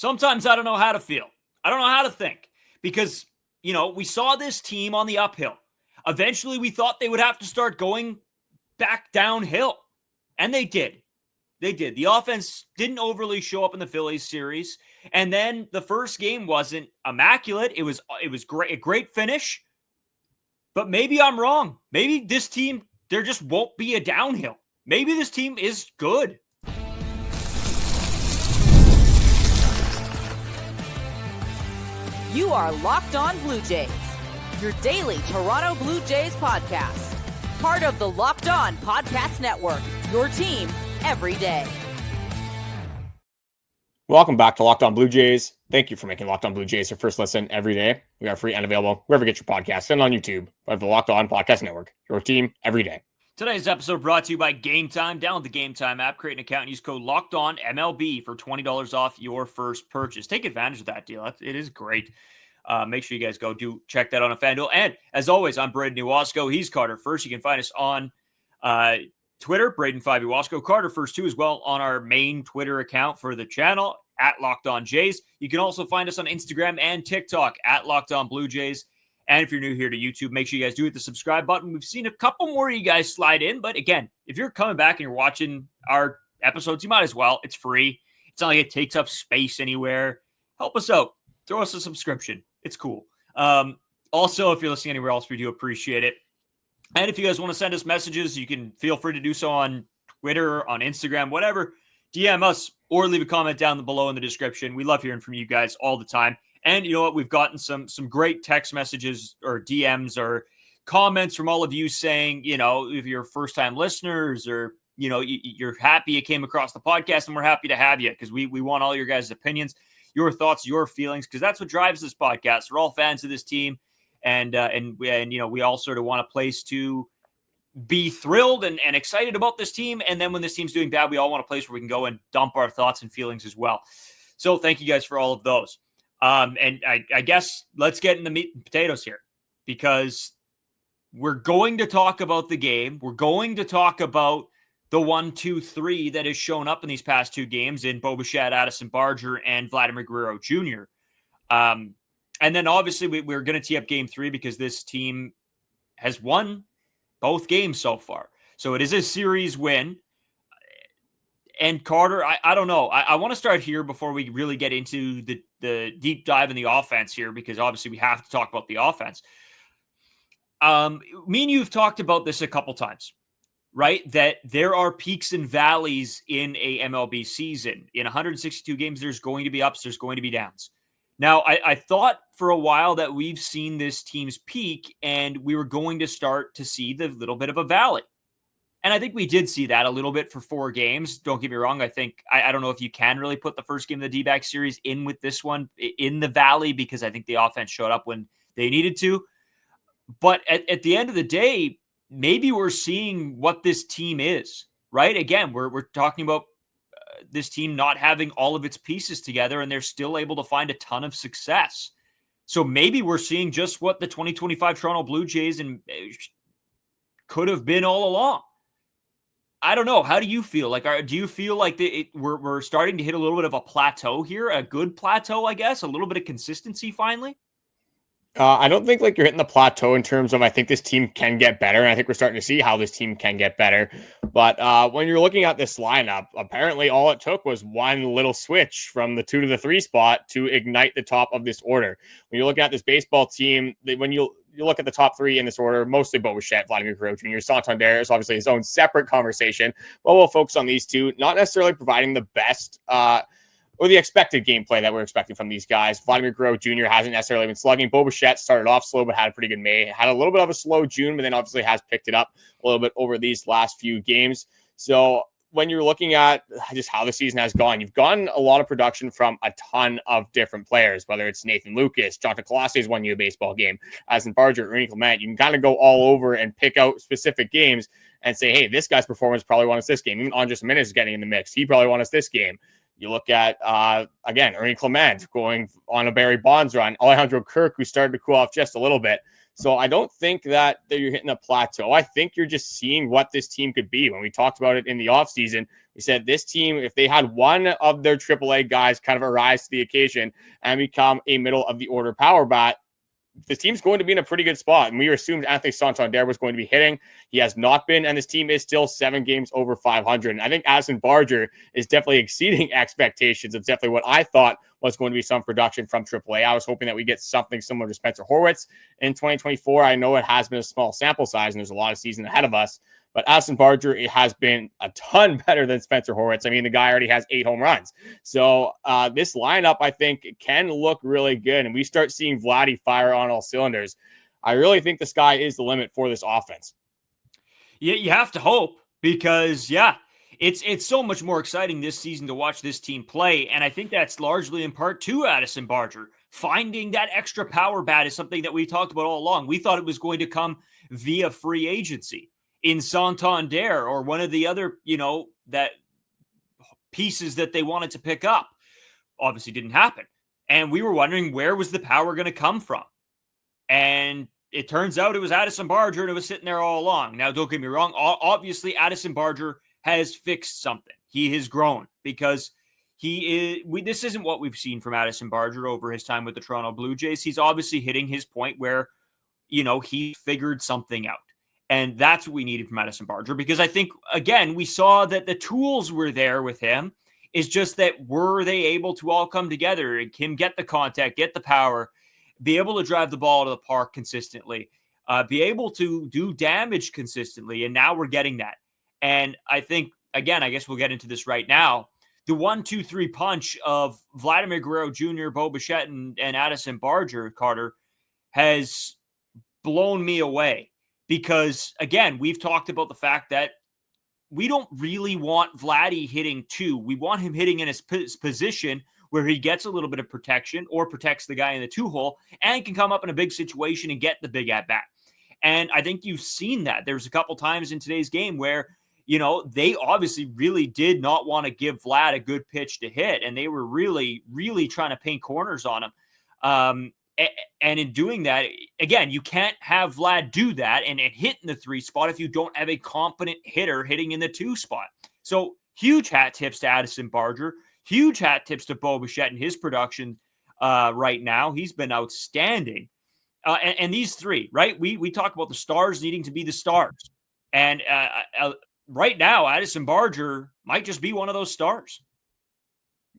Sometimes I don't know how to feel. I don't know how to think because, we saw this team on the uphill. Eventually, we thought they would have to start going back downhill, and they did. They did. The offense didn't overly show up in the Phillies series, and then the first game wasn't immaculate. It was great, a great finish, but maybe I'm wrong. Maybe this team, there just won't be a downhill. Maybe this team is good. You are Locked On Blue Jays, your daily Toronto Blue Jays podcast. Part of the Locked On Podcast Network, your team every day. Welcome back to Locked On Blue Jays. Thank you for making Locked On Blue Jays your first listen every day. We are free and available wherever you get your podcasts and on YouTube. Part of the Locked On Podcast Network, your team every day. Today's episode brought to you by Game Time. Download the Game Time app, create an account, and use code LOCKEDONMLB for $20 off your first purchase. Take advantage of that deal. It is great. Make sure you guys go check that out on FanDuel. And as always, I'm Braden Iwasco. He's Carter First. You can find us on Twitter, Braden5 Iwasco. Carter First, too, as well on our main Twitter account for the channel, at Locked On Jays. You can also find us on Instagram and TikTok, at Locked On Blue Jays. And if you're new here to YouTube, make sure you guys do hit the subscribe button. We've seen a couple more of you guys slide in. But again, if you're coming back and you're watching our episodes, you might as well. It's free. It's not like it takes up space anywhere. Help us out. Throw us a subscription. It's cool. Also, if you're listening anywhere else, we do appreciate it. And if you guys want to send us messages, you can feel free to do so on Twitter, on Instagram, whatever. DM us or leave a comment down below in the description. We love hearing from you guys all the time. And you know what? We've gotten some great text messages or DMs or comments from all of you saying, if you're first-time listeners or, you're happy you came across the podcast, and we're happy to have you because we want all your guys' opinions, your thoughts, your feelings, because that's what drives this podcast. We're all fans of this team, and we all sort of want a place to be thrilled and excited about this team. And then when this team's doing bad, we all want a place where we can go and dump our thoughts and feelings as well. So thank you guys for all of those. And I guess let's get in the meat and potatoes here, because we're going to talk about the game. We're going to talk about the 1-2-3 that has shown up in these past two games in Bo Bichette, Addison Barger, and Vladimir Guerrero Jr. And then obviously we're going to tee up game 3 because this team has won both games so far. So it is a series win. And Carter, I don't know. I want to start here before we really get into the deep dive in the offense here, because obviously we have to talk about the offense. Me and you've talked about this a couple times, right? That there are peaks and valleys in a MLB season. In 162 games, there's going to be ups, there's going to be downs. Now, I thought for a while that we've seen this team's peak and we were going to start to see the little bit of a valley. And I think we did see that a little bit for 4 games. Don't get me wrong. I think, I don't know if you can really put the first game of the D-back series in with this one in the valley, because I think the offense showed up when they needed to. But at the end of the day, maybe we're seeing what this team is, right? Again, we're talking about this team not having all of its pieces together, and they're still able to find a ton of success. So maybe we're seeing just what the 2025 Toronto Blue Jays could have been all along. I don't know. How do you feel? Do you feel like we're starting to hit a little bit of a plateau here, a good plateau, I guess, a little bit of consistency finally? I don't think you're hitting the plateau in terms of, I think this team can get better. And I think we're starting to see how this team can get better. But when you're looking at this lineup, apparently all it took was one little switch from the 2 to the 3 spot to ignite the top of this order. When you're looking at this baseball team, when you look at the top 3 in this order, mostly Bo Bichette, Vladimir Guerrero Jr., Santander is obviously his own separate conversation. But we'll focus on these two, not necessarily providing the best or the expected gameplay that we're expecting from these guys. Vladimir Guerrero Jr. hasn't necessarily been slugging. Bo Bichette started off slow, but had a pretty good May. Had a little bit of a slow June, but then obviously has picked it up a little bit over these last few games. So when you're looking at just how the season has gone, you've gotten a lot of production from a ton of different players, whether it's Nathan Lucas, Jonathan Colosse's won you a baseball game, Addison Barger, Ernie. You can kind of go all over and pick out specific games and say, hey, this guy's performance probably won us this game. Even Andrus Gimenez is getting in the mix. He probably won us this game. You look at, again, Ernie going on a Barry Bonds run, Alejandro Kirk, who started to cool off just a little bit. So I don't think that you're hitting a plateau. I think you're just seeing what this team could be. When we talked about it in the offseason, we said this team, if they had one of their AAA guys kind of arise to the occasion and become a middle of the order power bat, this team's going to be in a pretty good spot. And we assumed Anthony Santander was going to be hitting. He has not been, and this team is still 7 games over 500. And I think Addison Barger is definitely exceeding expectations. It's definitely what I thought was going to be some production from AAA. I was hoping that we get something similar to Spencer Horwitz in 2024. I know it has been a small sample size, and there's a lot of season ahead of us. But Addison Barger, it has been a ton better than Spencer Horwitz. I mean, the guy already has 8 home runs. So this lineup, I think, can look really good. And we start seeing Vladdy fire on all cylinders. I really think the sky is the limit for this offense. Yeah, you have to hope because, it's so much more exciting this season to watch this team play. And I think that's largely in part to Addison Barger. Finding that extra power bat is something that we talked about all along. We thought it was going to come via free agency in Santander or one of the other, that pieces that they wanted to pick up. Obviously didn't happen. And we were wondering, where was the power going to come from? And it turns out it was Addison Barger, and it was sitting there all along. Now, don't get me wrong. Obviously, Addison Barger has fixed something. He has grown because this isn't what we've seen from Addison Barger over his time with the Toronto Blue Jays. He's obviously hitting his point where, he figured something out. And that's what we needed from Addison Barger, because I think, again, we saw that the tools were there with him. It's just that were they able to all come together and him get the contact, get the power, be able to drive the ball to the park consistently, be able to do damage consistently. And now we're getting that. And I think, again, I guess we'll get into this right now. The 1-2-3 punch of Vladimir Guerrero Jr., Bo Bichette, and Addison Barger, Carter, has blown me away. Because, again, we've talked about the fact that we don't really want Vladdy hitting 2. We want him hitting in his position where he gets a little bit of protection or protects the guy in the 2-hole and can come up in a big situation and get the big at-bat. And I think you've seen that. There's a couple times in today's game where, they obviously really did not want to give Vlad a good pitch to hit. And they were really, really trying to paint corners on him. And in doing that, again, you can't have Vlad do that and hit in the 3 spot if you don't have a competent hitter hitting in the 2 spot. So huge hat tips to Addison Barger, huge hat tips to Bo Bichette in his production right now. He's been outstanding. And these 3, right? We talk about the stars needing to be the stars. And right now, Addison Barger might just be one of those stars.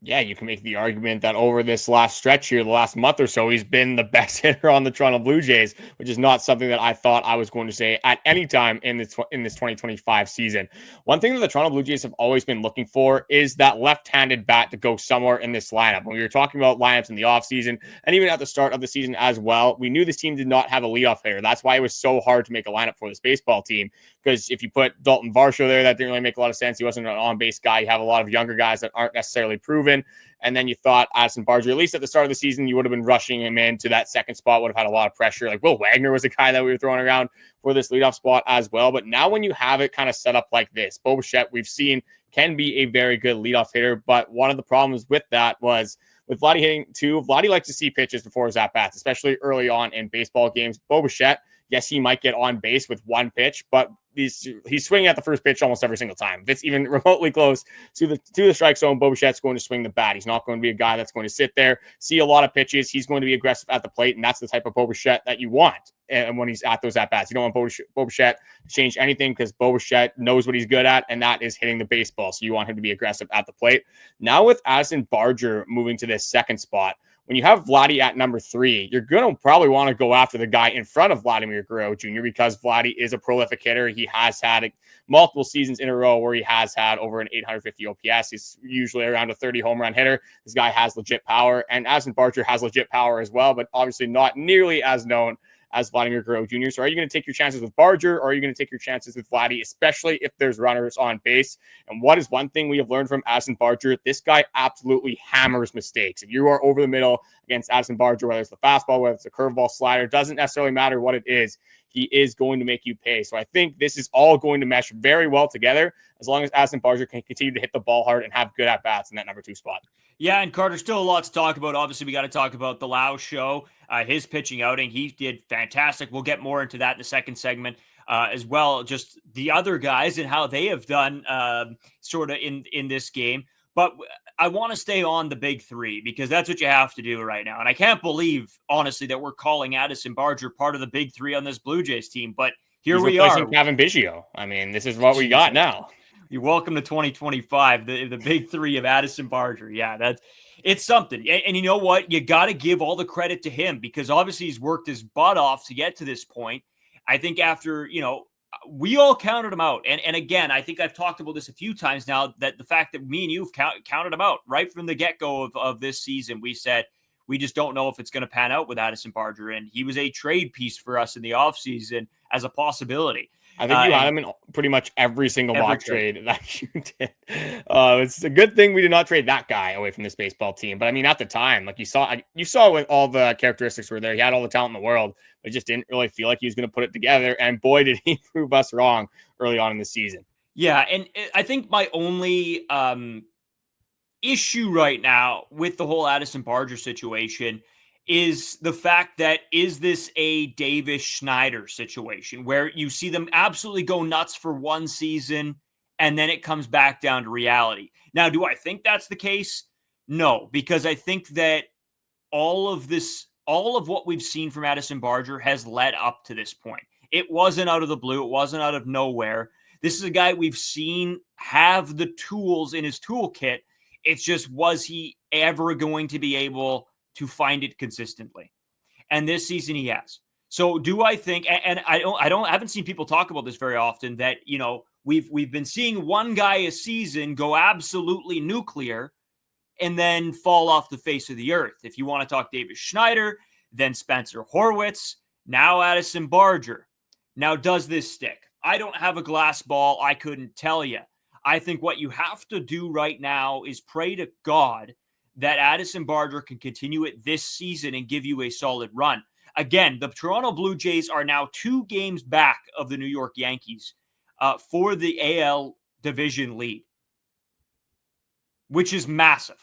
Yeah, you can make the argument that over this last stretch here, the last month or so, he's been the best hitter on the Toronto Blue Jays, which is not something that I thought I was going to say at any time in this 2025 season. One thing that the Toronto Blue Jays have always been looking for is that left-handed bat to go somewhere in this lineup. When we were talking about lineups in the offseason and even at the start of the season as well, we knew this team did not have a leadoff hitter. That's why it was so hard to make a lineup for this baseball team, because if you put Daulton Varsho there, that didn't really make a lot of sense. He wasn't an on-base guy. You have a lot of younger guys that aren't necessarily proven. And then you thought Addison Barger, at least at the start of the season, you would have been rushing him into that second spot, would have had a lot of pressure. Like Will Wagner was the guy that we were throwing around for this leadoff spot as well. But now when you have it kind of set up like this, Bo Bichette, we've seen, can be a very good leadoff hitter. But one of the problems with that was with Vladdy hitting 2, Vladdy likes to see pitches before his at-bats, especially early on in baseball games. Bo Bichette, yes, he might get on base with 1 pitch, but he's swinging at the first pitch almost every single time. If it's even remotely close to the strike zone, Bo Bichette's going to swing the bat. He's not going to be a guy that's going to sit there, see a lot of pitches. He's going to be aggressive at the plate, and that's the type of Bo Bichette that you want. And when he's at those at-bats, you don't want Bo Bichette to change anything, because Bo Bichette knows what he's good at, and that is hitting the baseball. So you want him to be aggressive at the plate. Now with Addison Barger moving to this second spot, when you have Vladdy at number 3, you're going to probably want to go after the guy in front of Vladimir Guerrero Jr. because Vladdy is a prolific hitter. He has had multiple seasons in a row where he has had over an 850 OPS. He's usually around a 30 home run hitter. This guy has legit power, and Addison Barger has legit power as well, but obviously not nearly as known as Vladimir Guerrero Jr. So are you going to take your chances with Barger, or are you going to take your chances with Vladdy, especially if there's runners on base? And what is one thing we have learned from Addison Barger? This guy absolutely hammers mistakes. If you are over the middle against Addison Barger, whether it's the fastball, whether it's a curveball, slider, doesn't necessarily matter what it is, he is going to make you pay. So I think this is all going to mesh very well together as long as Addison Barger can continue to hit the ball hard and have good at-bats in that number 2 spot. Yeah, and Carter, still a lot to talk about. Obviously, we got to talk about the Lau show, his pitching outing. He did fantastic. We'll get more into that in the second segment as well. Just the other guys and how they have done sort of in this game. But I want to stay on the big three because that's what you have to do right now. And I can't believe, honestly, that we're calling Addison Barger part of the big three on this Blue Jays team. But here we are. Kevin Biggio. I mean, this is what we got now. You're welcome to 2025, the big three of Addison Barger. Yeah, it's something. And you know what? You got to give all the credit to him because obviously he's worked his butt off to get to this point. I think after, we all counted him out. And again, I think I've talked about this a few times now, that the fact that me and you have counted him out right from the get-go of this season. We said, we just don't know if it's going to pan out with Addison Barger. And he was a trade piece for us in the offseason as a possibility. I think you had him in pretty much every single mock trade that you did. It's a good thing we did not trade that guy away from this baseball team. But I mean, at the time, like you saw when all the characteristics were there. He had all the talent in the world, but just didn't really feel like he was going to put it together. And boy, did he prove us wrong early on in the season. Yeah, and I think my only issue right now with the whole Addison Barger situation is the fact that, is this a Davis Schneider situation where you see them absolutely go nuts for one season and then it comes back down to reality? Now, do I think that's the case? No, because I think that all of what we've seen from Addison Barger has led up to this point. It wasn't out of the blue. It wasn't out of nowhere. This is a guy we've seen have the tools in his toolkit. It's just, was he ever going to be able to find it consistently? And this season he has. So do I think, and I haven't seen people talk about this very often, that, we've been seeing one guy a season go absolutely nuclear and then fall off the face of the earth. If you want to talk Davis Schneider, then Spencer Horwitz, now Addison Barger. Now, does this stick? I don't have a glass ball. I couldn't tell you. I think what you have to do right now is pray to God that Addison Barger can continue it this season and give you a solid run. Again, the Toronto Blue Jays are now 2 games back of the New York Yankees for the AL division lead, which is massive.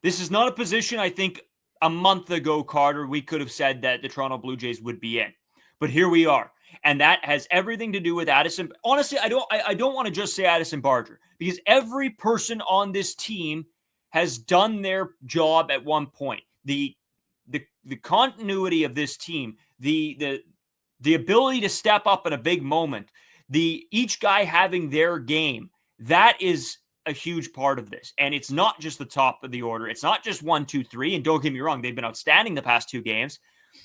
This is not a position I think a month ago, Carter, we could have said that the Toronto Blue Jays would be in. But here we are. And that has everything to do with Addison. Honestly, I don't want to just say Addison Barger, because every person on this team has done their job at one point. The continuity of this team, the ability to step up in a big moment, each guy having their game, that is a huge part of this. And it's not just the top of the order. It's not just 1, 2, 3. And don't get me wrong, they've been outstanding the past 2 games,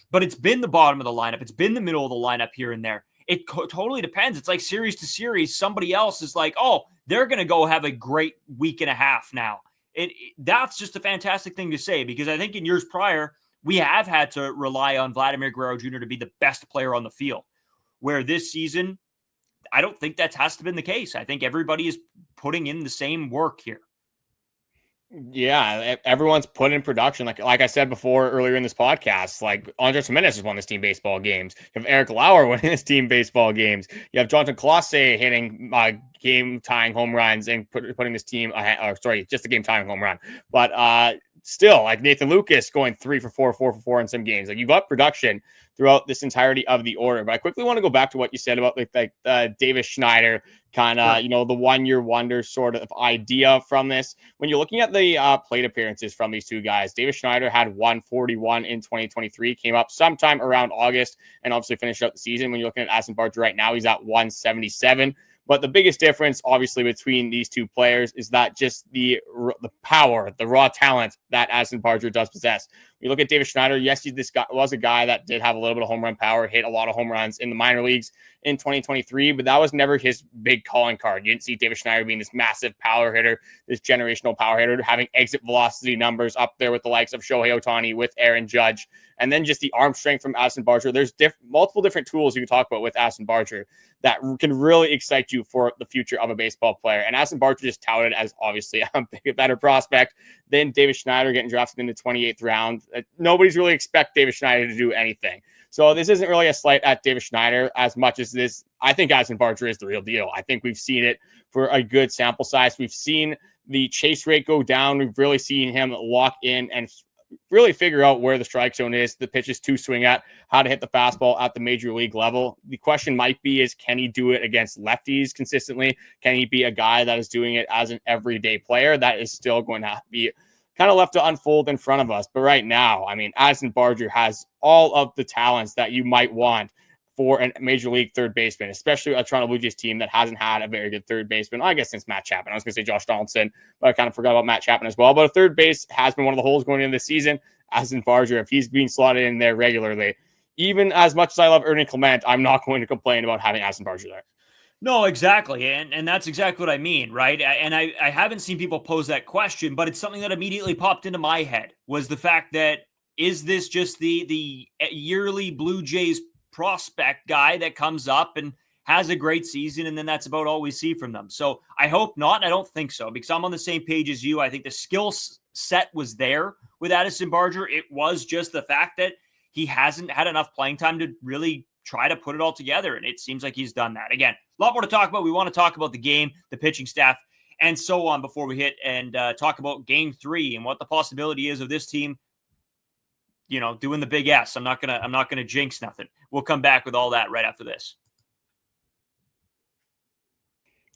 but it's been the bottom of the lineup. It's been the middle of the lineup here and there. It totally depends. It's like series to series. Somebody else is like, oh, they're going to go have a great week and a half now. That's just a fantastic thing to say, because I think in years prior, we have had to rely on Vladimir Guerrero Jr. to be the best player on the field, where this season, I don't think that has to be the case. I think everybody is putting in the same work here. Yeah, everyone's put in production. Like I said before earlier in this podcast, like Andrus Gimenez has won this team baseball games. You have Erik Lauer winning this team baseball games. You have Jonathan Clase hitting game-tying home runs and putting this team just a game-tying home run. But still, like Nathan Lucas going 3 for 4, 4 for 4 in some games. Like, you got production throughout this entirety of the order. But I quickly want to go back to what you said about like Davis Schneider kind of, the 1-year wonder sort of idea from this. When you're looking at the plate appearances from these two guys, Davis Schneider had 141 in 2023, came up sometime around August, and obviously finished out the season. When you're looking at Addison Barger right now, he's at 177. But the biggest difference, obviously, between these two players is that just the power, the raw talent that Addison Barger does possess. When you look at Davis Schneider, yes, this guy was a guy that did have a little bit of home run power, hit a lot of home runs in the minor leagues in 2023, but that was never his big calling card. You didn't see Davis Schneider being this massive power hitter, this generational power hitter, having exit velocity numbers up there with the likes of Shohei Ohtani, with Aaron Judge, and then just the arm strength from Addison Barger. There's multiple different tools you can talk about with Addison Barger that can really excite you for the future of a baseball player. And Addison Barger just touted as obviously a better prospect than David Schneider getting drafted in the 28th round. Nobody's really expect David Schneider to do anything. So this isn't really a slight at David Schneider as much as this. I think Addison Barger is the real deal. I think we've seen it for a good sample size. We've seen the chase rate go down. We've really seen him lock in and really figure out where the strike zone is, the pitches to swing at, how to hit the fastball at the major league level. The question might be is, can he do it against lefties consistently? Can he be a guy that is doing it as an everyday player? That is still going to be kind of left to unfold in front of us. But right now, I mean, Addison Barger has all of the talents that you might want for a major league third baseman, especially a Toronto Blue Jays team that hasn't had a very good third baseman, I guess, since Matt Chapman. I was going to say Josh Donaldson, but I kind of forgot about Matt Chapman as well. But a third base has been one of the holes going into the season. Addison Barger, if he's being slotted in there regularly, even as much as I love Ernie Clement, I'm not going to complain about having Addison Barger there. No, exactly. And that's exactly what I mean, right? And I haven't seen people pose that question, but it's something that immediately popped into my head was the fact that, is this just the yearly Blue Jays prospect guy that comes up and has a great season, and then that's about all we see from them? So I hope not, and I don't think so, because I'm on the same page as you. I think the skill set was there with Addison Barger. It was just the fact that he hasn't had enough playing time to really try to put it all together, and it seems like he's done that. Again, a lot more to talk about. We want to talk about the game, the pitching staff, and so on before we hit and talk about Game 3 and what the possibility is of this team, doing the big S. I'm not gonna jinx nothing. We'll come back with all that right after this.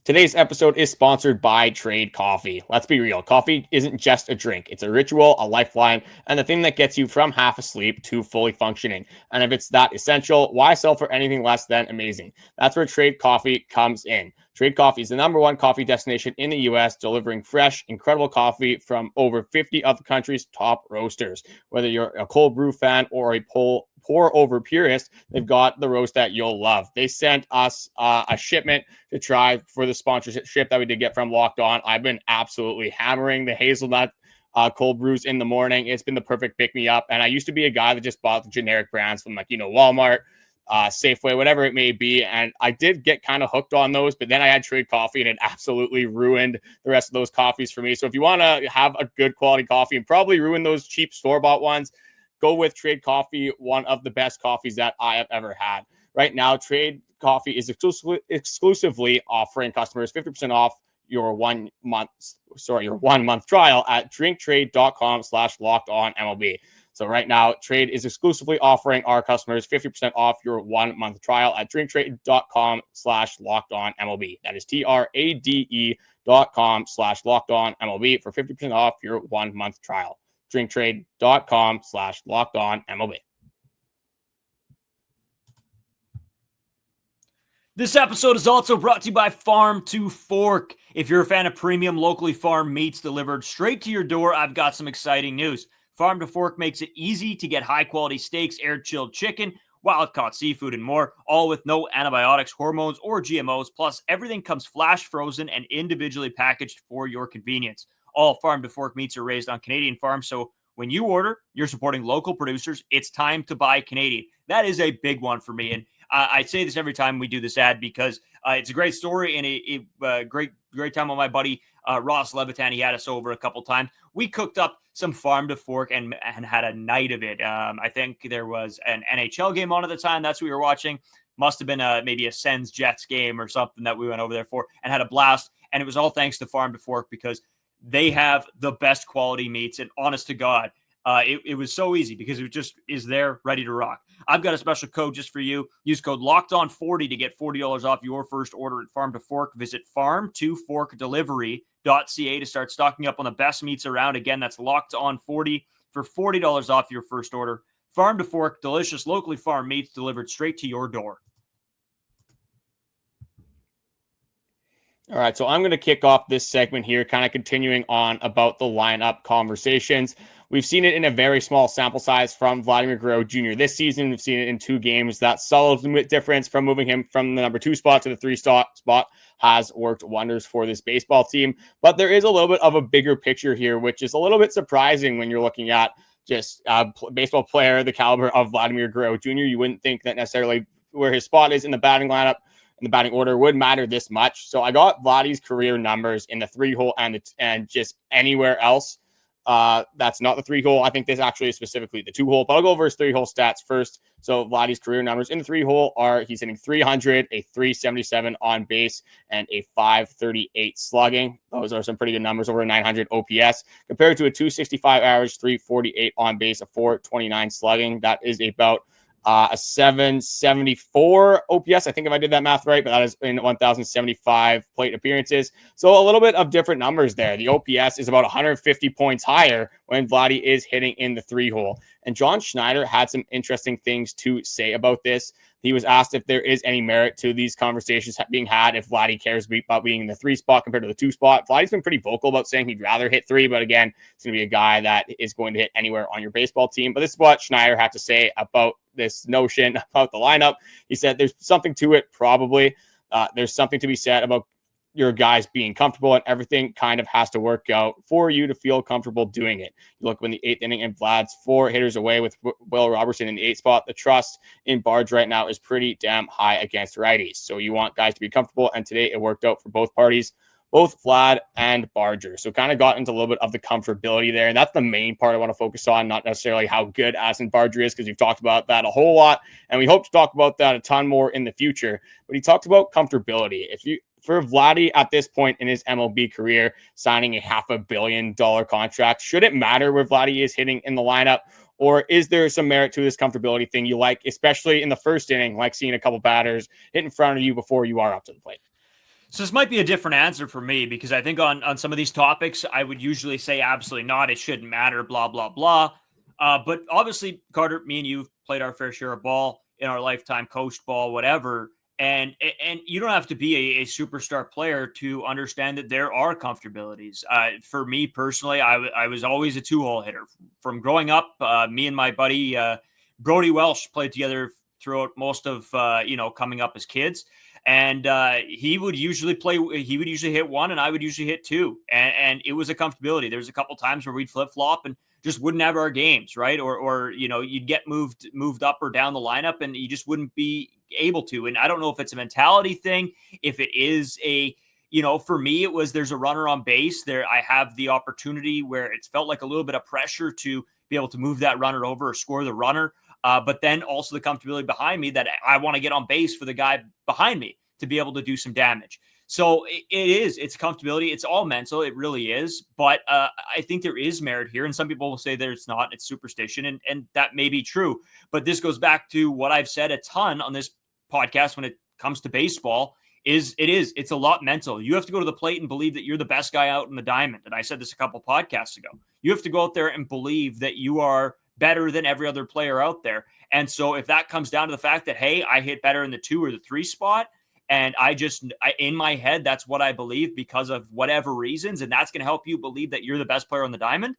Today's episode is sponsored by Trade Coffee. Let's be real. Coffee isn't just a drink. It's a ritual, a lifeline, and the thing that gets you from half asleep to fully functioning. And if it's that essential, why sell for anything less than amazing? That's where Trade Coffee comes in. Trade Coffee is the #1 coffee destination in the U.S., delivering fresh, incredible coffee from over 50 of the country's top roasters. Whether you're a cold brew fan or a pour-over purist, they've got the roast that you'll love. They sent us a shipment to try for the sponsorship that we did get from Locked On. I've been absolutely hammering the hazelnut cold brews in the morning. It's been the perfect pick-me-up. And I used to be a guy that just bought the generic brands from Walmart, Safeway, whatever it may be. And I did get kind of hooked on those, but then I had Trade Coffee and it absolutely ruined the rest of those coffees for me. So if you want to have a good quality coffee and probably ruin those cheap store-bought ones, go with Trade Coffee, one of the best coffees that I have ever had. Right now, Trade Coffee is exclusively offering customers 50% off your 1 month trial at drinktrade.com/lockedonmlb. So right now, Trade is exclusively offering our customers 50% off your 1 month trial at drinktrade.com/lockedonmlb. That is TRADE.com/lockedonmlb for 50% off your 1 month trial. drinktrade.com/lockedonmlb. This episode is also brought to you by Farm to Fork. If you're a fan of premium, locally farmed meats delivered straight to your door, I've got some exciting news. Farm to Fork makes it easy to get high-quality steaks, air-chilled chicken, wild-caught seafood, and more, all with no antibiotics, hormones, or GMOs. Plus, everything comes flash frozen and individually packaged for your convenience. All Farm to Fork meats are raised on Canadian farms, so when you order, you're supporting local producers. It's time to buy Canadian. That is a big one for me, and I say this every time we do this ad because it's a great story and a great time with my buddy Ross Levitan. He had us over a couple times. We cooked up some Farm to Fork and had a night of it. I think there was an NHL game on at the time. That's what we were watching. Must have been maybe a Sens Jets game or something that we went over there for and had a blast. And it was all thanks to Farm to Fork because they have the best quality meats. And honest to God, it was so easy because it just is there ready to rock. I've got a special code just for you. Use code LOCKEDON40 to get $40 off your first order at Farm to Fork. Visit farm2forkdelivery.ca to start stocking up on the best meats around. Again, that's LOCKEDON40 for $40 off your first order. Farm to Fork, delicious locally farmed meats delivered straight to your door. All right, so I'm going to kick off this segment here, kind of continuing on about the lineup conversations. We've seen it in a very small sample size from Vladimir Guerrero Jr. this season. We've seen it in 2 games. That solid difference from moving him from the number 2 spot to the 3 spot has worked wonders for this baseball team. But there is a little bit of a bigger picture here, which is a little bit surprising when you're looking at just a baseball player the caliber of Vladimir Guerrero Jr. You wouldn't think that necessarily where his spot is in the batting lineup in the batting order would matter this much. So I got Vladdy's career numbers in the 3-hole and just anywhere else. That's not the 3-hole. I think this actually is specifically the 2-hole, but I'll go over his 3-hole stats first. So Vladdy's career numbers in the 3-hole are he's hitting 300, a 377 on base, and a 538 slugging. Those are some pretty good numbers, over 900 OPS compared to a 265 average, 348 on base, a 429 slugging. That is about a 774 OPS. I think if I did that math right, but that is in 1,075 plate appearances. So a little bit of different numbers there. The OPS is about 150 points higher when Vladdy is hitting in the 3-hole. And John Schneider had some interesting things to say about this. He was asked if there is any merit to these conversations being had if Vladdy cares about being in the 3 spot compared to the 2 spot. Vladdy's been pretty vocal about saying he'd rather hit 3, but again, it's going to be a guy that is going to hit anywhere on your baseball team. But this is what Schneider had to say about this notion about the lineup. He said there's something to it, probably. There's something to be said about your guys being comfortable, and everything kind of has to work out for you to feel comfortable doing it. You look in the 8th inning and Vlad's 4 hitters away with Will Robertson in the 8th spot. The trust in Barger right now is pretty damn high against righties. So you want guys to be comfortable, and today it worked out for both parties, both Vlad and Barger. So kind of got into a little bit of the comfortability there. And that's the main part I want to focus on, not necessarily how good Addison Barger is, because we've talked about that a whole lot. And we hope to talk about that a ton more in the future. But he talked about comfortability. For Vladdy at this point in his MLB career, signing a $500 million contract, should it matter where Vladdy is hitting in the lineup? Or is there some merit to this comfortability thing you like, especially in the first inning, like seeing a couple batters hit in front of you before you are up to the plate? So this might be a different answer for me, because I think on some of these topics, I would usually say absolutely not. It shouldn't matter, blah, blah, blah. But obviously, Carter, me and you played our fair share of ball in our lifetime, coached ball, whatever. And you don't have to be a superstar player to understand that there are comfortabilities. For me personally, I was always a 2-hole hitter. From growing up, me and my buddy Brody Welsh played together throughout most of coming up as kids. And he would usually hit 1 and I would usually hit 2. And it was a comfortability. There was a couple times where we'd flip-flop and just wouldn't have our games, right? Or you'd get moved up or down the lineup and you just wouldn't be able to. And I don't know if it's a mentality thing, if it is for me, it was there's a runner on base there. I have the opportunity where it's felt like a little bit of pressure to be able to move that runner over or score the runner. But then also the comfortability behind me that I want to get on base for the guy behind me to be able to do some damage. So it's comfortability. It's all mental. It really is. But I think there is merit here. And some people will say there's not. It's superstition. And that may be true. But this goes back to what I've said a ton on this podcast when it comes to baseball. It's a lot mental. You have to go to the plate and believe that you're the best guy out in the diamond. And I said this a couple podcasts ago. You have to go out there and believe that you are better than every other player out there. And so if that comes down to the fact that, hey, I hit better in the 2 or the 3 spot, and I in my head, that's what I believe because of whatever reasons, and that's going to help you believe that you're the best player on the diamond,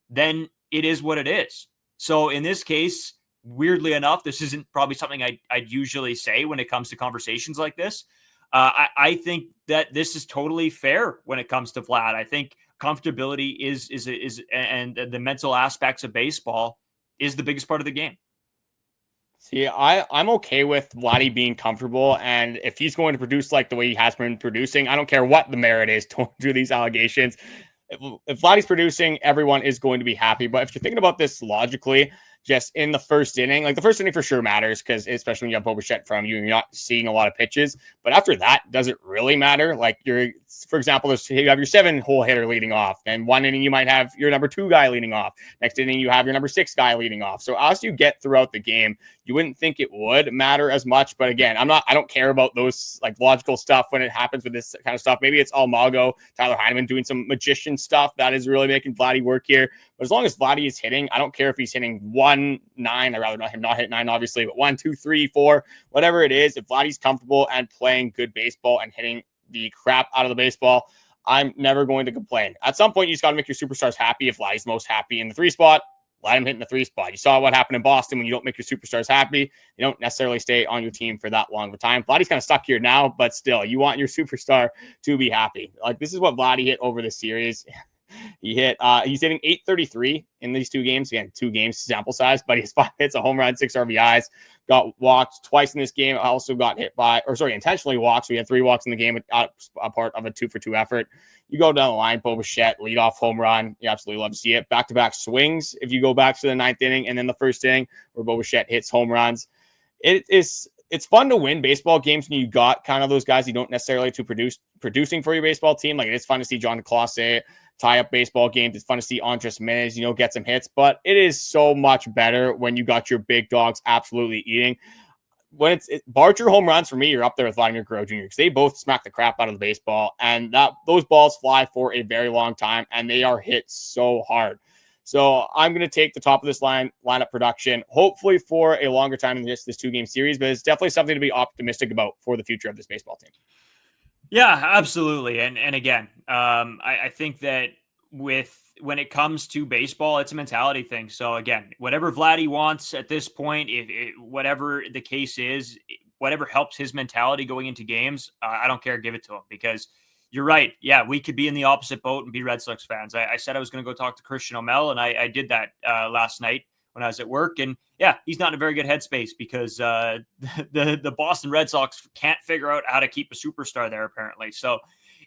then it is what it is. So in this case, weirdly enough, this isn't probably something I'd usually say when it comes to conversations like this. I think that this is totally fair when it comes to Vlad. I think comfortability is and the mental aspects of baseball is the biggest part of the game. See, I'm okay with Vladdy being comfortable, and if he's going to produce like the way he has been producing, I don't care what the merit is to these allegations. If Vladdy's producing, everyone is going to be happy. But if you're thinking about this logically, just in the first inning, like the first inning for sure matters because especially when you have Bo Bichette from you and you're not seeing a lot of pitches. But after that, does it really matter? Like for example, you have your 7-hole hitter leading off. Then one inning, you might have your number 2 guy leading off. Next inning, you have your number 6 guy leading off. So as you get throughout the game, you wouldn't think it would matter as much. But again, I don't care about those like logical stuff when it happens with this kind of stuff. Maybe it's Almago, Tyler Heineman doing some magician stuff that is really making Vladdy work here. But as long as Vladdy is hitting, I don't care if he's hitting 1, 9. I'd rather him not hit 9, obviously, but 1, 2, 3, 4, whatever it is. If Vladdy's comfortable and playing good baseball and hitting the crap out of the baseball, I'm never going to complain. At some point, you just got to make your superstars happy. If Vladdy's most happy in the 3 spot, let him hit in the 3 spot. You saw what happened in Boston when you don't make your superstars happy. You don't necessarily stay on your team for that long of a time. Vladdy's kind of stuck here now, but still, you want your superstar to be happy. Like, this is what Vladdy hit over the series. He's hitting 833 in these 2 games. Again, 2 games sample size, but he's 5 hits, a home run, 6 RBIs, got walked twice in this game. Also got intentionally walked. So he had 3 walks in the game, a part of a 2-for-2 effort. You go down the line, Bo Bichette, leadoff home run. You absolutely love to see it. Back-to-back swings. If you go back to the 9th inning and then the 1st inning where Bo Bichette hits home runs, it's fun to win baseball games when you got kind of those guys you don't necessarily to producing for your baseball team. Like, it's fun to see John Clase tie up baseball games. It's fun to see Andrus Jimenez, get some hits, but it is so much better when you got your big dogs absolutely eating. When it's Barger home runs, for me, you're up there with Vladimir Guerrero Jr. because they both smack the crap out of the baseball, and those balls fly for a very long time, and they are hit so hard. So I'm going to take the top of this lineup production, hopefully for a longer time than just this 2-game series, but it's definitely something to be optimistic about for the future of this baseball team. Yeah, absolutely. And again, I think that when it comes to baseball, it's a mentality thing. So again, whatever Vladdy wants at this point, whatever the case is, whatever helps his mentality going into games, I don't care. Give it to him, because you're right. Yeah, we could be in the opposite boat and be Red Sox fans. I said I was going to go talk to Christian O'Mel, and I did that last night when I was at work. And yeah, he's not in a very good headspace because the Boston Red Sox can't figure out how to keep a superstar there, apparently. So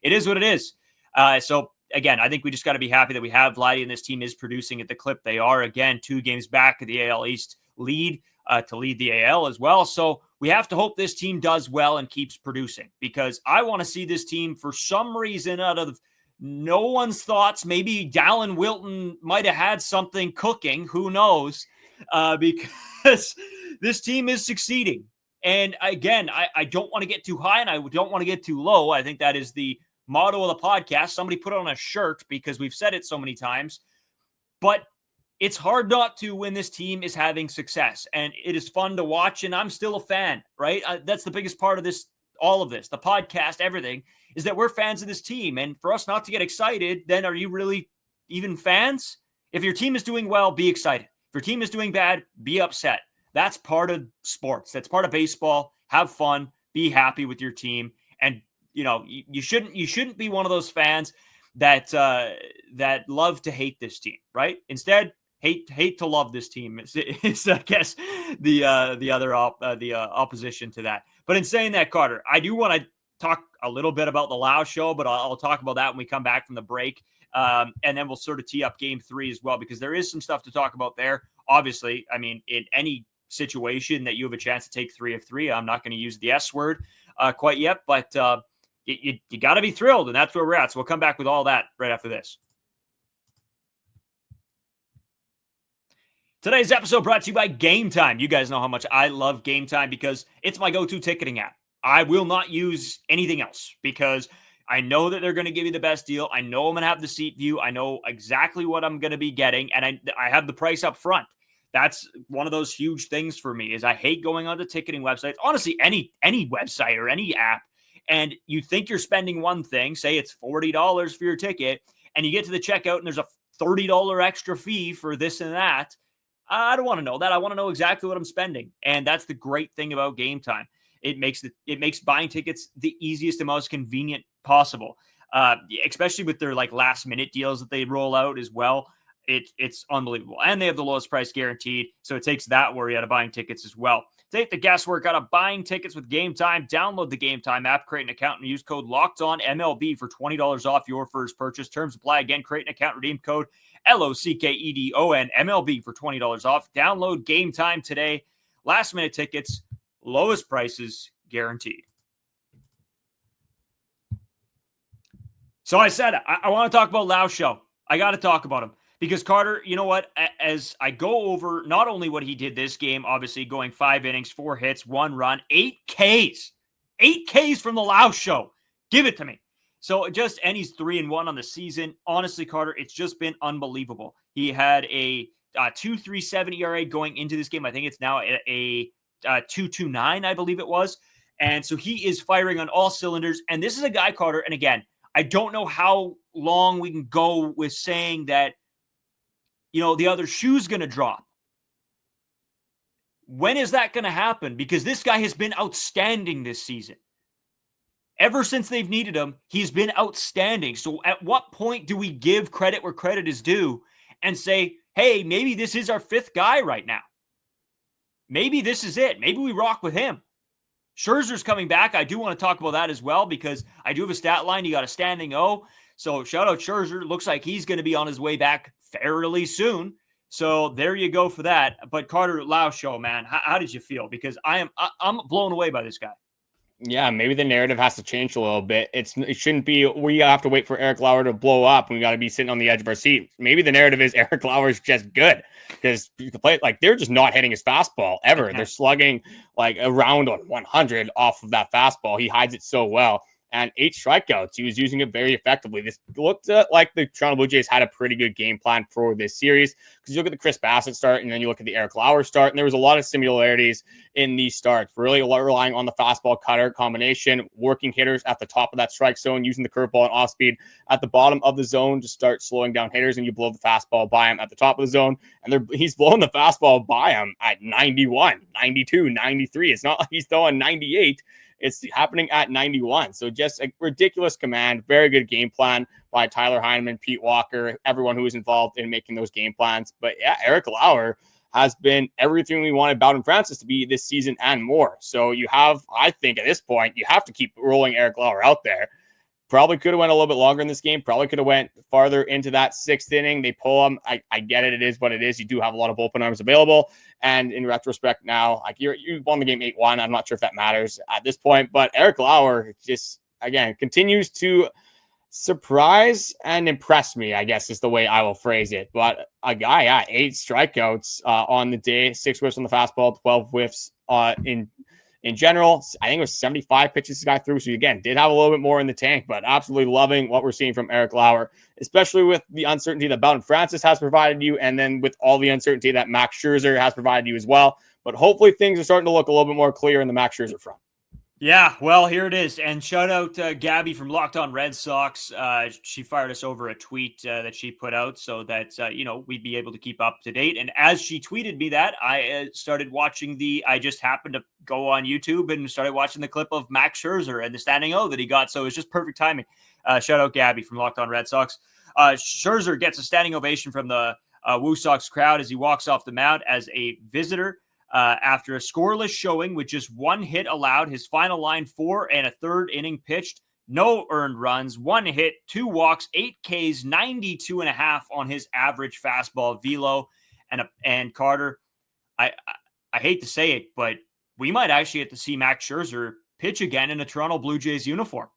it is what it is. So again, I think we just got to be happy that we have Vladdy and this team is producing at the clip they are. Again, 2 games back of the AL East lead to lead the AL as well. So we have to hope this team does well and keeps producing, because I want to see this team, for some reason, out of no one's thoughts, maybe Dallin Wilton might have had something cooking, who knows, because this team is succeeding. And again, I don't want to get too high and I don't want to get too low. I think that is the motto of the podcast. Somebody put it on a shirt because we've said it so many times, but it's hard not to when this team is having success, and it is fun to watch. And I'm still a fan, right? That's the biggest part of this, all of this, the podcast, everything, is that we're fans of this team. And for us not to get excited, then are you really even fans? If your team is doing well, be excited. If your team is doing bad, be upset. That's part of sports. That's part of baseball. Have fun, be happy with your team. And you shouldn't be one of those fans that love to hate this team, right? Instead, hate to love this team. It's I guess the other opposition to that. But in saying that, Carter, I do want to talk a little bit about the Lao show, but I'll talk about that when we come back from the break. And then we'll sort of tee up game 3 as well, because there is some stuff to talk about there. Obviously, I mean, in any situation that you have a chance to take 3 of 3, I'm not going to use the S word quite yet, but you got to be thrilled, and that's where we're at. So we'll come back with all that right after this. Today's episode brought to you by Game Time. You guys know how much I love Game Time because it's my go-to ticketing app. I will not use anything else because I know that they're going to give you the best deal. I know I'm going to have the seat view. I know exactly what I'm going to be getting, and I have the price up front. That's one of those huge things for me, is I hate going on the ticketing websites. Honestly, any website or any app, and you think you're spending one thing, say it's $40 for your ticket, and you get to the checkout and there's a $30 extra fee for this and that. I don't want to know that. I want to know exactly what I'm spending. And that's the great thing about Game Time. It makes buying tickets the easiest and most convenient possible, especially with their last minute deals that they roll out as well. It's unbelievable. And they have the lowest price guaranteed. So it takes that worry out of buying tickets as well. Take the guesswork out of buying tickets with Game Time. Download the Game Time app, create an account, and use code LOCKEDONMLB for $20 off your first purchase. Terms apply. Again, create an account, redeem code LOCKEDONMLB for $20 off. Download Game Time today. Last minute tickets, lowest prices guaranteed. So I said, I want to talk about Lao Show. I got to talk about him. Because, Carter, you know what? As I go over not only what he did this game, obviously going 5 innings, 4 hits, 1 run, 8 Ks. 8 Ks from the Lao Show. Give it to me. So and he's 3-1 on the season. Honestly, Carter, it's just been unbelievable. He had a 2.37 ERA going into this game. I think it's now a 2.29, I believe it was. And so he is firing on all cylinders. And this is a guy, Carter, and again, I don't know how long we can go with saying that, the other shoe's going to drop. When is that going to happen? Because this guy has been outstanding this season. Ever since they've needed him, he's been outstanding. So at what point do we give credit where credit is due and say, hey, maybe this is our fifth guy right now? Maybe this is it. Maybe we rock with him. Scherzer's coming back. I do want to talk about that as well because I do have a stat line. He got a standing O. So shout out Scherzer. Looks like he's going to be on his way back fairly soon. So there you go for that. But Carter Lau show, man, how did you feel? Because I'm blown away by this guy. Yeah, maybe the narrative has to change a little bit. It shouldn't be we have to wait for Eric Lauer to blow up and we got to be sitting on the edge of our seat. Maybe the narrative is Eric Lauer is just good because you can play like they're just not hitting his fastball ever. Okay. They're slugging like around on 100 off of that fastball. He hides it so well. And 8 strikeouts. He was using it very effectively. This looked like the Toronto Blue Jays had a pretty good game plan for this series because you look at the Chris Bassitt start and then you look at the Eric Lauer start, and there was a lot of similarities in these starts. Really relying on the fastball cutter combination, working hitters at the top of that strike zone, using the curveball and off speed at the bottom of the zone to start slowing down hitters, and you blow the fastball by him at the top of the zone. And he's blowing the fastball by him at 91, 92, 93. It's not like he's throwing 98. It's happening at 91. So just a ridiculous command. Very good game plan by Tyler Heineman, Pete Walker, everyone who was involved in making those game plans. But yeah, Eric Lauer has been everything we wanted Bowden Francis to be this season and more. So you have, I think at this point, you have to keep rolling Eric Lauer out there. Probably could have went a little bit longer in this game. Probably could have went farther into that 6th inning. They pull him. I get it. It is what it is. You do have a lot of bullpen arms available. And in retrospect now, like you won the game 8-1. I'm not sure if that matters at this point. But Eric Lauer just, again, continues to surprise and impress me, I guess is the way I will phrase it. But a guy, 8 strikeouts on the day, 6 whiffs on the fastball, 12 whiffs in general. I think it was 75 pitches this guy threw. So again, did have a little bit more in the tank, but absolutely loving what we're seeing from Eric Lauer, especially with the uncertainty that Bowden Francis has provided you. And then with all the uncertainty that Max Scherzer has provided you as well. But hopefully things are starting to look a little bit more clear in the Max Scherzer front. Yeah, well, here it is. And shout out Gabby from Locked On Red Sox. She fired us over a tweet that she put out so that, we'd be able to keep up to date. And as she tweeted me that, I started watching I just happened to go on YouTube and started watching the clip of Max Scherzer and the standing O that he got. So it was just perfect timing. Shout out Gabby from Locked On Red Sox. Scherzer gets a standing ovation from the Woo Sox crowd as he walks off the mound as a visitor. After a scoreless showing with just 1 hit allowed, his final line 4 1/3 inning pitched, no earned runs, 1 hit, 2 walks, 8 Ks, 92.5 on his average fastball velo. And Carter, I hate to say it, but we might actually get to see Max Scherzer pitch again in a Toronto Blue Jays uniform.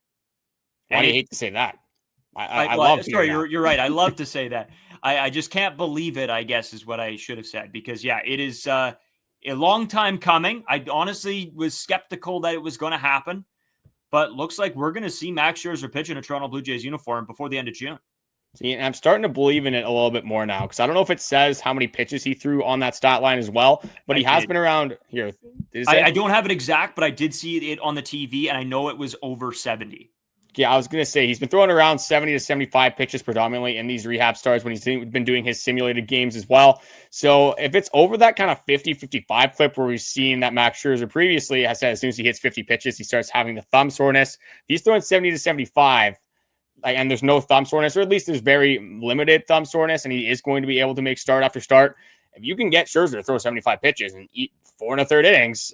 Why do you hate to say that? I love sorry, you're right. I love to say that. I just can't believe it, I guess, is what I should have said. Because, yeah, it is a long time coming. I honestly was skeptical that it was going to happen, but looks like we're going to see Max Scherzer pitch in a Toronto Blue Jays uniform before the end of June. See, and I'm starting to believe in it a little bit more now because I don't know if it says how many pitches he threw on that stat line as well, but he has been around here. I don't have it exact, but I did see it on the TV, and I know it was over 70. Yeah, I was going to say he's been throwing around 70 to 75 pitches predominantly in these rehab starts when he's been doing his simulated games as well. So if it's over that kind of 50, 55 clip where we've seen that Max Scherzer previously, I said as soon as he hits 50 pitches, he starts having the thumb soreness. He's throwing 70 to 75, and there's no thumb soreness, or at least there's very limited thumb soreness, and he is going to be able to make start after start. If you can get Scherzer to throw 75 pitches and eat 4 1/3 innings,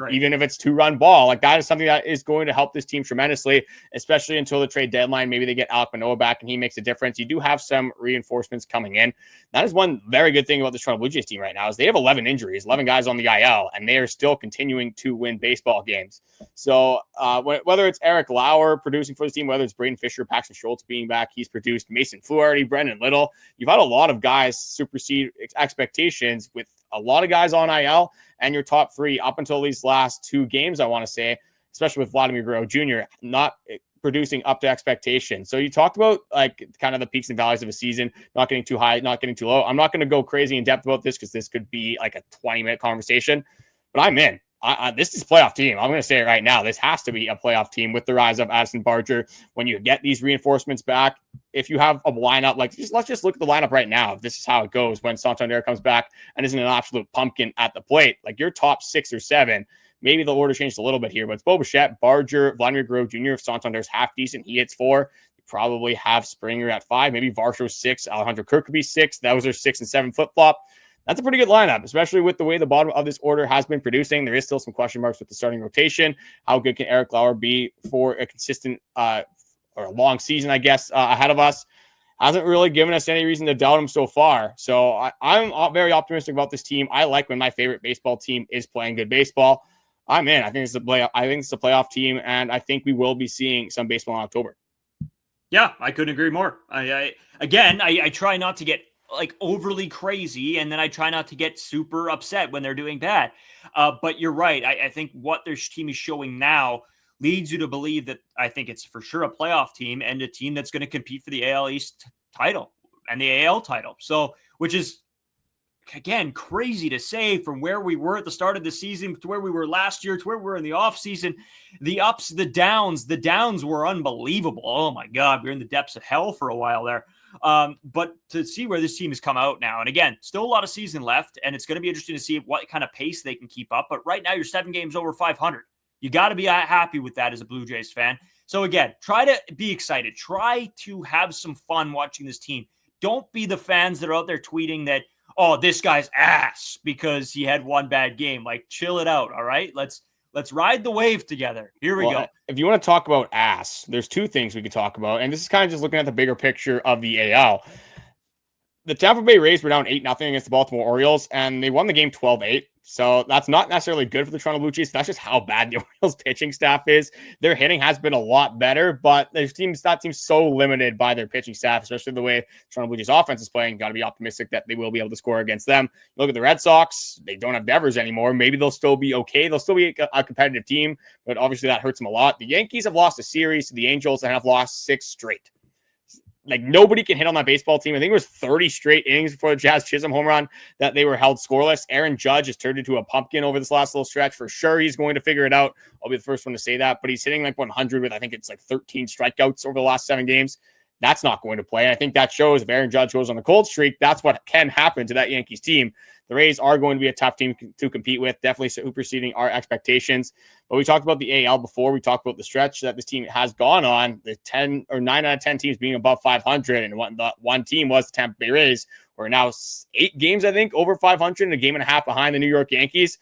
even if it's 2-run ball, like that is something that is going to help this team tremendously, especially until the trade deadline. Maybe they get Alek Manoah back and he makes a difference. You do have some reinforcements coming in. That is one very good thing about the Toronto Blue Jays team right now is they have 11 injuries, 11 guys on the IL, and they are still continuing to win baseball games. So whether it's Eric Lauer producing for the team, whether it's Braden Fisher, Paxton Schultz being back, he's produced, Mason Fluharty, Brendan Little. You've had a lot of guys supersede expectations with a lot of guys on IL, and your top 3 up until these last 2 games, I want to say, especially with Vladimir Guerrero Jr., not producing up to expectation. So you talked about like kind of the peaks and valleys of a season, not getting too high, not getting too low. I'm not going to go crazy in depth about this because this could be like a 20-minute conversation, but I'm in. This is a playoff team. I'm going to say it right now. This has to be a playoff team with the rise of Addison Barger. When you get these reinforcements back, if you have a lineup, let's just look at the lineup right now. If this is how it goes when Santander comes back and isn't an absolute pumpkin at the plate, like your top 6 or 7 Maybe the order changed a little bit here, but it's Bo Bichette, Barger, Vladimir Guerrero Jr. If Santander's half decent, he hits 4. You probably have Springer at 5, maybe Varsho 6, Alejandro Kirk could be 6. That was their 6 and 7 flip-flop. That's a pretty good lineup, especially with the way the bottom of this order has been producing. There is still some question marks with the starting rotation. How good can Erik be for a consistent or a long season, I guess, ahead of us? Hasn't really given us any reason to doubt him so far. So I'm very optimistic about this team. I like when my favorite baseball team is playing good baseball. I'm in. I think it's a playoff team, and I think we will be seeing some baseball in October. Yeah, I couldn't agree more. I try not to get like overly crazy, and then I try not to get super upset when they're doing bad. But you're right. I think what their team is showing now leads you to believe that I think it's for sure a playoff team and a team that's going to compete for the AL East title and the AL title. So, which is, again, crazy to say from where we were at the start of the season to where we were last year to where we were in the offseason. The ups, the downs were unbelievable. Oh, my God. We were in the depths of hell for a while there. But to see where this team has come out now, and again, still a lot of season left, and it's going to be interesting to see what kind of pace they can keep up. But right now, you're 7 games over 500. You got to be happy with that as a Blue Jays fan. So again, try to be excited. Try to have some fun watching this team. Don't be the fans that are out there tweeting that, oh, this guy's ass because he had one bad game. Like, chill it out, all right? Let's ride the wave together. Here we go. If you want to talk about ass, there's 2 things we could talk about, and this is kind of just looking at the bigger picture of the AL. The Tampa Bay Rays were down 8-0 against the Baltimore Orioles, and they won the game 12-8. So that's not necessarily good for the Toronto Blue Jays. That's just how bad the Orioles pitching staff is. Their hitting has been a lot better, but that team's so limited by their pitching staff, especially the way Toronto Blue Jays offense is playing. Got to be optimistic that they will be able to score against them. Look at the Red Sox. They don't have Devers anymore. Maybe they'll still be okay. They'll still be a competitive team, but obviously that hurts them a lot. The Yankees have lost a series to the Angels and have lost 6 straight. Like, nobody can hit on that baseball team. I think it was 30 straight innings before the Jazz Chisholm home run that they were held scoreless. Aaron Judge has turned into a pumpkin over this last little stretch. For sure, he's going to figure it out. I'll be the first one to say that. But he's hitting like 100 with, I think it's like 13 strikeouts over the last 7 games. That's not going to play. And I think that shows if Aaron Judge goes on the cold streak, that's what can happen to that Yankees team. The Rays are going to be a tough team to compete with, definitely superseding our expectations. But we talked about the AL before. We talked about the stretch that this team has gone on, the 9 out of 10 teams being above 500. And one team was the Tampa Bay Rays. We're now 8 games, I think, over 500 and a game and a half behind the New York Yankees.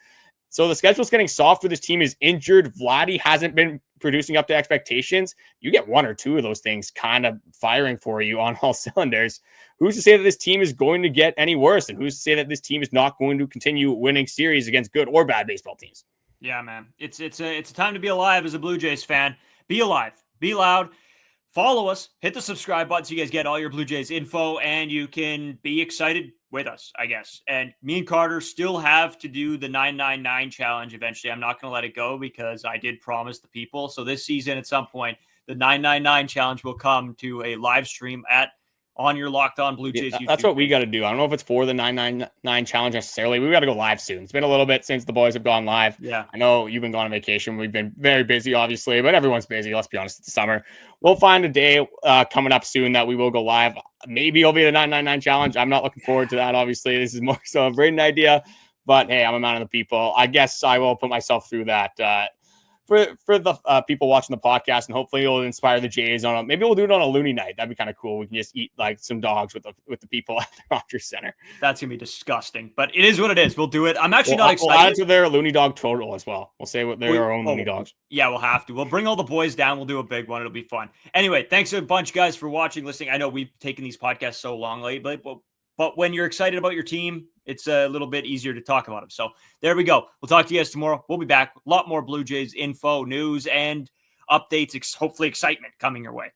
So the schedule's getting softer. This team is injured. Vladdy hasn't been producing up to expectations. You get 1 or 2 of those things kind of firing for you on all cylinders. Who's to say that this team is going to get any worse? And who's to say that this team is not going to continue winning series against good or bad baseball teams? Yeah, man. It's a time to be alive as a Blue Jays fan. Be alive. Be loud. Follow us. Hit the subscribe button so you guys get all your Blue Jays info, and you can be excited with us, I guess. And me and Carter still have to do the 999 challenge eventually. I'm not going to let it go because I did promise the people. So this season, at some point, the 999 challenge will come to a live stream on your Locked On Blue Jays YouTube. That's what we got to do. I don't know if it's for the 999 challenge necessarily. We got to go live soon. It's been a little bit since the boys have gone live. Yeah. I know you've been gone on vacation. We've been very busy, obviously, but everyone's busy. Let's be honest, it's the summer. We'll find a day coming up soon that we will go live. Maybe it'll be the 999 challenge. I'm not looking forward to that, obviously. This is more so a brain idea, but hey, I'm a man of the people. I guess I will put myself through that for the people watching the podcast, and hopefully it'll inspire the Jays on maybe we'll do it on a loony night. That'd be kind of cool. We can just eat like some dogs with the people at the Rogers Center. That's gonna be disgusting, but it is what it is. We'll do it. I'm actually not excited. We'll add to their loony dog total as well. We'll say what they're our own loony dogs. Yeah, we'll have to. We'll bring all the boys down. We'll do a big one. It'll be fun. Anyway, thanks a bunch, guys, for watching, listening. I know we've taken these podcasts so long lately, but when you're excited about your team, it's a little bit easier to talk about them. So there we go. We'll talk to you guys tomorrow. We'll be back. A lot more Blue Jays info, news, and updates. Hopefully excitement coming your way.